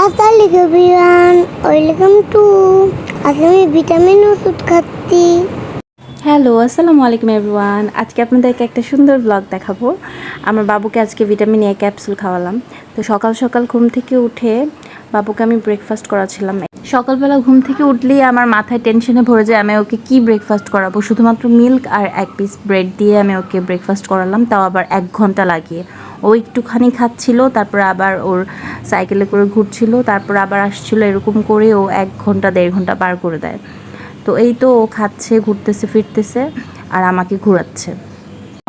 আসসালামু everyone, welcome to. আজকে আমি ভিটামিন ওষুধ খাচ্ছি। হ্যালো, আসসালামু আলাইকুম এভরিওয়ান। আজকে আপনাদেরকে একটা সুন্দর ব্লগ দেখাবো। আমার বাবুকে আজকে ভিটামিন এ ক্যাপসুল খাওয়ালাম। তো সকাল সকাল ঘুম থেকে উঠে বাবুকে আমি ব্রেকফাস্ট করাচ্ছিলাম। সকালবেলা ঘুম থেকে উঠলেই আমার মাথায় টেনশনে ভরে যায় আমি ওকে কি ব্রেকফাস্ট করাবো। শুধুমাত্র মিল্ক আর এক পিস ব্রেড দিয়ে আমি ওকে ব্রেকফাস্ট করালাম, তাও আবার 1 ঘন্টা লাগিয়ে। ও একটুখানি খাচ্ছিল, তারপর আবার ওর সাইকেলে করে ঘুরছিল, তারপর আবার আসছিল, এরকম করে ও 1 ঘন্টা 1.5 ঘন্টা পার করে দেয়। তো এই তো ও খাচ্ছে, ঘুরতেছে ফিরতেছে আর আমাকে ঘোরাচ্ছে।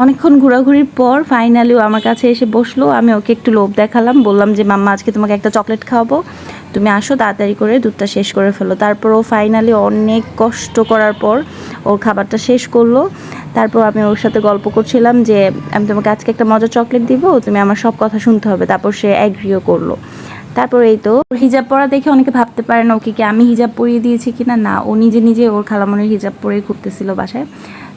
অনেকক্ষণ ঘোরাঘুরির পর ফাইনালি ও আমার কাছে এসে বসলো। আমি ওকে একটু লোভ দেখালাম, বললাম যে মাম্মা আজকে তোমাকে একটা চকলেট খাওয়াবো, তুমি আসো তাড়াতাড়ি করে দুধটা শেষ করে ফেলো। তারপর ও ফাইনালি অনেক কষ্ট করার পর ওর খাবারটা শেষ করলো। তারপর আমি ওর সাথে গল্প করছিলাম যে আমি তোমাকে আজকে একটা মজার চকলেট দিব, তুমি আমার সব কথা শুনতে হবে। তারপর সে অ্যাগ্রিও করলো। তারপর এই তো হিজাব পরা দেখে অনেকে ভাবতে পারে না ওকে কি আমি হিজাব পরিয়ে দিয়েছি কিনা, না, ও নিজে নিজে ওর খালামণির হিজাব পরে ঘুরতেছিল বাসায়।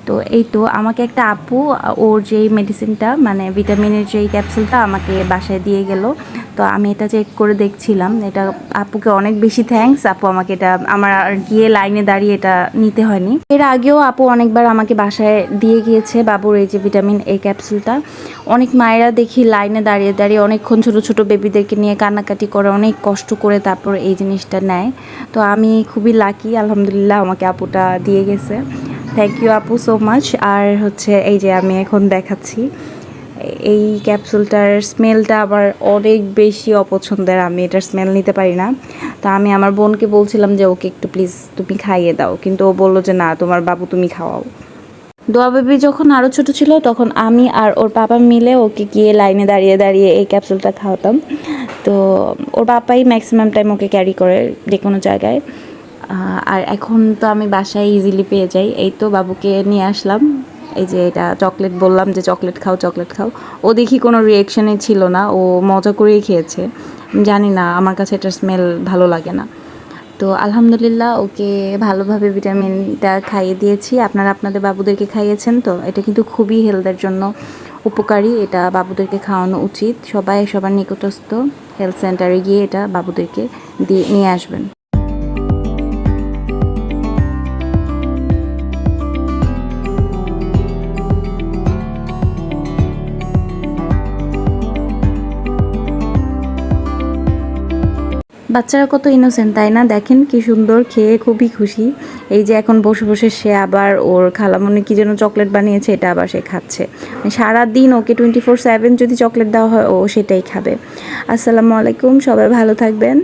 তো এই তো আমাকে একটা আপু ওর যেই মেডিসিনটা মানে ভিটামিনের যেই ক্যাপসুলটা আমাকে বাসায় দিয়ে গেল। তো আমি এটা চেক করে দেখছিলাম, এটা আপুকে অনেক বেশি থ্যাঙ্কস। আপু আমাকে এটা আমার আর গিয়ে লাইনে দাঁড়িয়ে এটা নিতে হয়নি। এর আগেও আপু অনেকবার আমাকে বাসায় দিয়ে গিয়েছে বাবুর এই যে ভিটামিন এ ক্যাপসুলটা। অনেক মায়েরা দেখি লাইনে দাঁড়িয়ে দাঁড়িয়ে অনেকক্ষণ ছোটো ছোটো বেবিদেরকে নিয়ে কান্নাকাটি করে, অনেক কষ্ট করে তারপর এই জিনিসটা নেয়। তো আমি খুবই লাকি, আলহামদুলিল্লাহ আমাকে আপুটা দিয়ে গেছে। থ্যাংক ইউ আপু সো মাচ। আর হচ্ছে এই যে আমি এখন দেখাচ্ছি এই ক্যাপসুলটার স্মেলটা আবার অনেক বেশি অপছন্দের, আমি এটার স্মেল নিতে পারি না। তো আমি আমার বোনকে বলছিলাম যে ওকে একটু প্লিজ তুমি খাইয়ে দাও, কিন্তু ও বললো যে না, তোমার বাবু তুমি খাওয়াও। দোয়া বেবি যখন আরও ছোটো ছিল তখন আমি আর ওর বাবা মিলে ওকে গিয়ে লাইনে দাঁড়িয়ে দাঁড়িয়ে এই ক্যাপসুলটা খাওয়াতাম। তো ওর বাবাই ম্যাক্সিমাম টাইম ওকে ক্যারি করে যে কোনো জায়গায়। আর এখন তো আমি বাসায় ইজিলি পেয়ে যাই। এই তো বাবুকে নিয়ে আসলাম, এই যে এটা চকলেট, বললাম যে চকলেট খাও চকলেট খাও। ও দেখি কোনো রিয়েকশানই ছিল না, ও মজা করেই খেয়েছে। জানি না, আমার কাছে এটার স্মেল ভালো লাগে না। তো আলহামদুলিল্লাহ ওকে ভালোভাবে ভিটামিনটা খাইয়ে দিয়েছি। আপনারা আপনাদের বাবুদেরকে খাইয়েছেন তো? এটা কিন্তু খুবই হেলথের জন্য উপকারী, এটা বাবুদেরকে খাওয়ানো উচিত। সবাই সবার নিকটস্থ হেলথ সেন্টারে গিয়ে এটা বাবুদেরকে নিয়ে আসবেন। বাচ্চারা কত ইনোসেন্ট তাই না? দেখেন কি সুন্দর, খেয়ে খুবই খুশি। এই যে এখন বসে বসে সে আবার ওর খালামণি কি যেন চকলেট বানিয়েছে, এটা আবার সে খাচ্ছে। সারাদিন ওকে 24/7 যদি চকলেট দেওয়া হয় ও সেটাই খাবে। আসসালামু আলাইকুম, সবাই ভালো থাকবেন,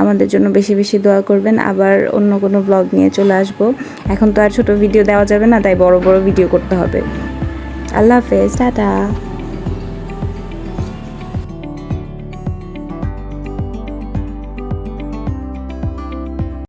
আমাদের জন্য বেশি বেশি দোয়া করবেন। আবার অন্য কোনো ব্লগ নিয়ে চলে আসবো। এখন তো আর ছোটো ভিডিও দেওয়া যাবে না, তাই বড় বড় ভিডিও করতে হবে। আল্লাহ হাফেজ, টাটা।